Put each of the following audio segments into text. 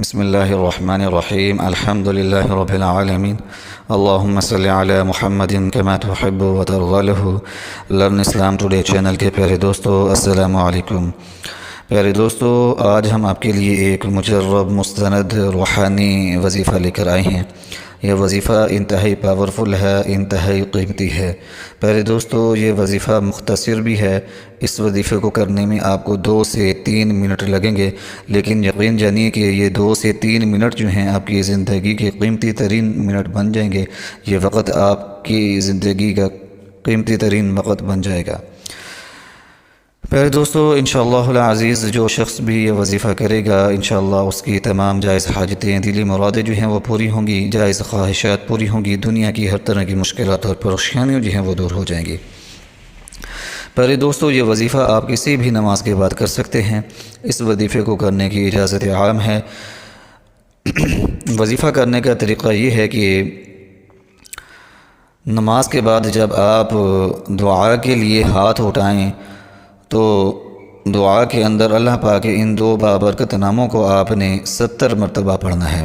بسم اللہ الرحمن الرحیم الحمد للہ رب العالمین اللہم صلی علی محمد کما تحب و ترضى له لرن اسلام ٹوڈے چینل کے پیارے دوستو السلام علیکم۔ پیارے دوستو، آج ہم آپ کے لیے ایک مجرب مستند روحانی وظیفہ لے کر آئے ہیں۔ یہ وظیفہ انتہائی پاورفل ہے، انتہائی قیمتی ہے۔ پیارے دوستو، یہ وظیفہ مختصر بھی ہے۔ اس وظیفے کو کرنے میں آپ کو 2 سے 3 منٹ لگیں گے، لیکن یقین جانیے کہ یہ 2 سے 3 منٹ جو ہیں آپ کی زندگی کے قیمتی ترین منٹ بن جائیں گے۔ یہ وقت آپ کی زندگی کا قیمتی ترین وقت بن جائے گا۔ پیارے دوستو، انشاءاللہ العزیز جو شخص بھی یہ وظیفہ کرے گا، انشاءاللہ اس کی تمام جائز حاجتیں، دلی مرادیں جو ہیں وہ پوری ہوں گی، جائز خواہشات پوری ہوں گی، دنیا کی ہر طرح کی مشکلات اور پریشانیاں جو ہیں وہ دور ہو جائیں گی۔ پیارے دوستو، یہ وظیفہ آپ کسی بھی نماز کے بعد کر سکتے ہیں۔ اس وظیفے کو کرنے کی اجازت عام ہے۔ وظیفہ کرنے کا طریقہ یہ ہے کہ نماز کے بعد جب آپ دعا کے لیے ہاتھ اٹھائیں تو دعا کے اندر اللہ پاک کے ان 2 بابرکت ناموں کو آپ نے 70 مرتبہ پڑھنا ہے۔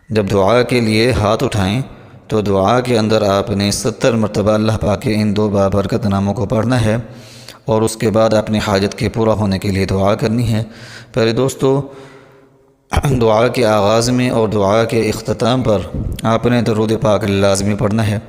جب دعا کے لیے ہاتھ اٹھائیں تو دعا کے اندر آپ نے 70 مرتبہ اللہ پاک کے ان 2 بابرکت ناموں کو پڑھنا ہے، اور اس کے بعد اپنی حاجت کے پورا ہونے کے لیے دعا کرنی ہے۔ پیارے دوستو، دعا کے آغاز میں اور دعا کے اختتام پر آپ نے درود پاک لازمی پڑھنا ہے۔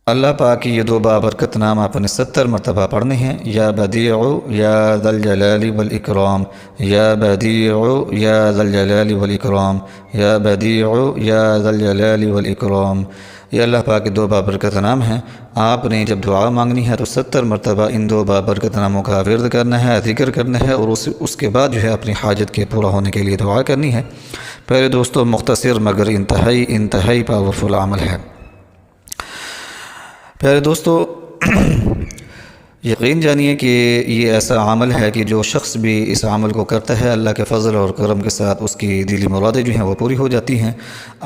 اللہ پاک کی یہ 2 بابرکت نام آپ نے 70 مرتبہ پڑھنے ہیں۔ یا بدیع یا ذا الجلال والاکرام، یا بدیع یا ذا الجلال والاکرام، یا بدیع یا ذا الجلال والاکرام۔ یہ اللہ پاک کے 2 بابرکت نام ہیں۔ آپ نے جب دعا مانگنی ہے تو 70 مرتبہ ان 2 بابرکت ناموں کا ورد کرنا ہے، ذکر کرنا ہے، اور اس کے بعد جو ہے اپنی حاجت کے پورا ہونے کے لیے دعا کرنی ہے۔ پیارے دوستو، مختصر مگر انتہائی پاورفل عمل ہے۔ پیارے دوستو، یقین جانیے کہ یہ ایسا عمل ہے کہ جو شخص بھی اس عمل کو کرتا ہے، اللہ کے فضل اور کرم کے ساتھ اس کی دلی مرادیں جو ہیں وہ پوری ہو جاتی ہیں۔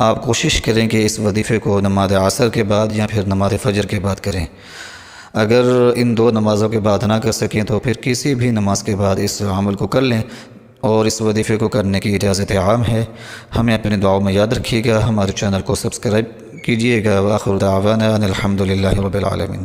آپ کوشش کریں کہ اس وظیفے کو نماز عصر کے بعد یا پھر نماز فجر کے بعد کریں۔ اگر ان 2 نمازوں کے بعد نہ کر سکیں تو پھر کسی بھی نماز کے بعد اس عمل کو کر لیں، اور اس وظیفے کو کرنے کی اجازت عام ہے۔ ہمیں اپنے دعاؤں میں یاد رکھیے گا، ہمارے چینل کو سبسکرائب کیجیے گا۔ وآخر دعوانا ان الحمد للہ رب العالمین۔